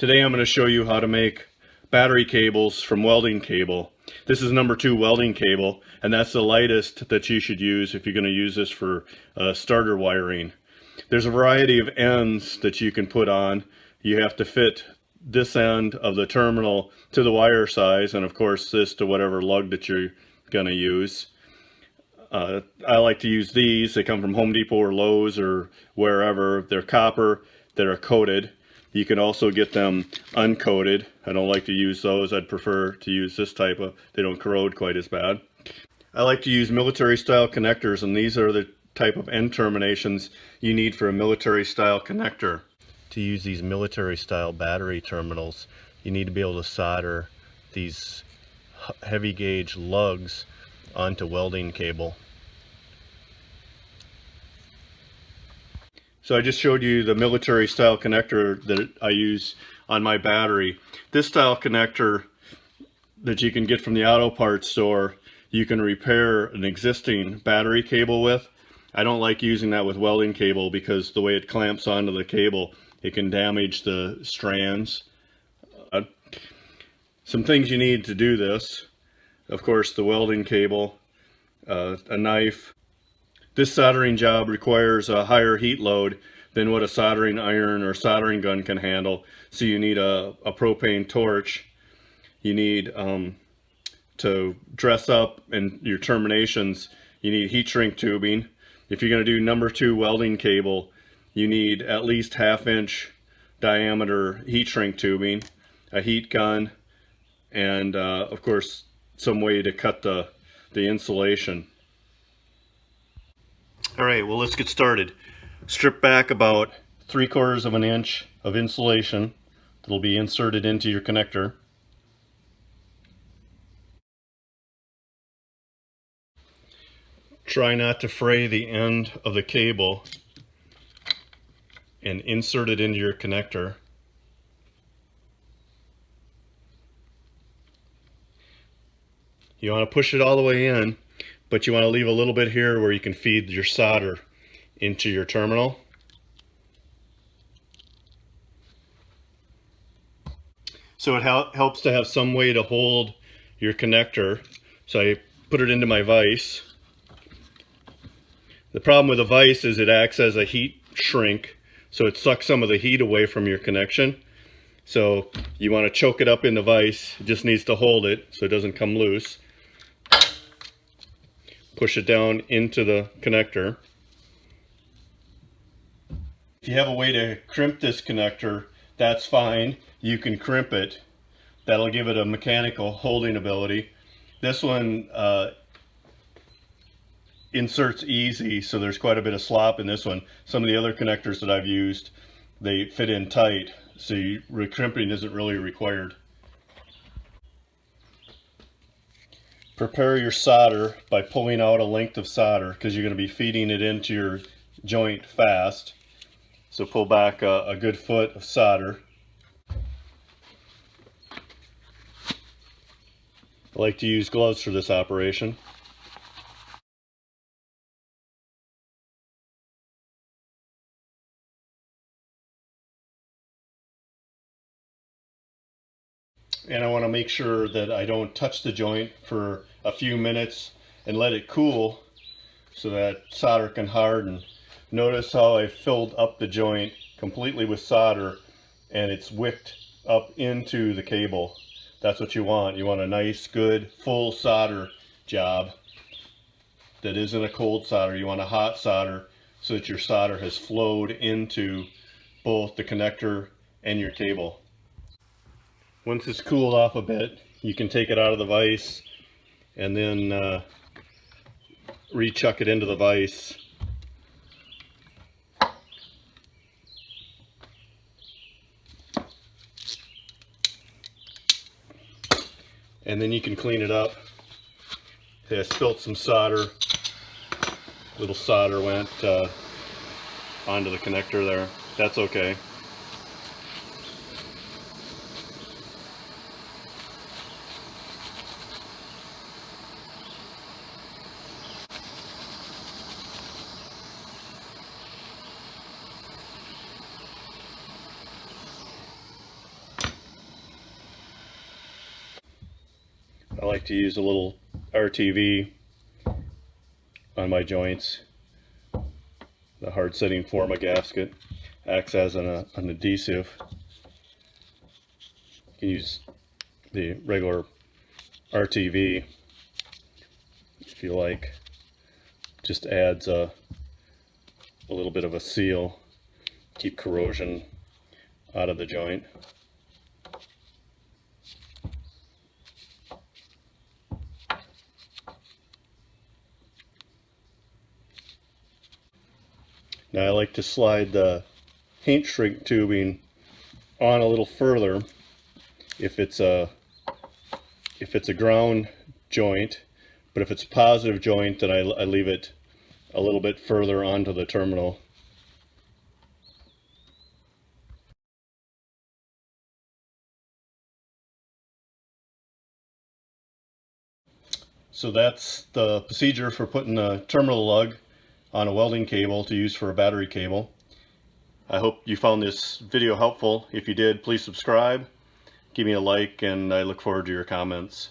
Today I'm going to show you how to make battery cables from welding cable. This is number 2 welding cable, and that's the lightest that you should use if you're going to use this for starter wiring. There's a variety of ends that you can put on. You have to fit this end of the terminal to the wire size, and of course this to whatever lug that you're going to use. I like to use these. They come from Home Depot or Lowe's or wherever. They're copper that are coated. You can also get them uncoated. I don't like to use those. I'd prefer to use this type of, they don't corrode quite as bad. I like to use military style connectors, and these are the type of end terminations you need for a military style connector. To use these military style battery terminals, you need to be able to solder these heavy gauge lugs onto welding cable. So I just showed you the military style connector that I use on my battery. This style connector that you can get from the auto parts store, you can repair an existing battery cable with. I don't like using that with welding cable because the way it clamps onto the cable, it can damage the strands. Some things you need to do this: of course the welding cable, a knife. This soldering job requires a higher heat load than what a soldering iron or soldering gun can handle. So you need a propane torch. You need to dress up in your terminations, you need heat shrink tubing. If you're going to do number 2 welding cable, you need at least 1/2 inch diameter heat shrink tubing, a heat gun, and of course some way to cut the insulation. Alright, well, let's get started. Strip back about 3/4 of an inch of insulation that'll be inserted into your connector. Try not to fray the end of the cable and insert it into your connector. You want to push it all the way in, but you want to leave a little bit here where you can feed your solder into your terminal. So it helps to have some way to hold your connector. So I put it into my vise. The problem with a vise is it acts as a heat shrink, so it sucks some of the heat away from your connection. So you want to choke it up in the vise. It just needs to hold it so it doesn't come loose. Push it down into the connector. If you have a way to crimp this connector, that's fine. You can crimp it. That'll give it a mechanical holding ability. This one inserts easy, so there's quite a bit of slop in this one. Some of the other connectors that I've used, they fit in tight, so crimping isn't really required. Prepare your solder by pulling out a length of solder, because you're going to be feeding it into your joint fast. So pull back a good foot of solder. I like to use gloves for this operation. And I want to make sure that I don't touch the joint for a few minutes and let it cool so that solder can harden. Notice how I filled up the joint completely with solder and it's wicked up into the cable. That's what you want. You want a nice, good, full solder job that isn't a cold solder. You want a hot solder so that your solder has flowed into both the connector and your cable. Once it's cooled off a bit, you can take it out of the vise and then re-chuck it into the vise. And then you can clean it up. I spilt some solder. Little solder went onto the connector there. That's okay. I like to use a little RTV on my joints. The hard setting forma gasket acts as an adhesive. You can use the regular RTV if you like. Just adds a little bit of a seal, keep corrosion out of the joint. Now I like to slide the paint shrink tubing on a little further if it's a ground joint, but if it's a positive joint, then I leave it a little bit further onto the terminal. So that's the procedure for putting a terminal lug on a welding cable to use for a battery cable. I hope you found this video helpful. If you did, please subscribe, give me a like, and I look forward to your comments.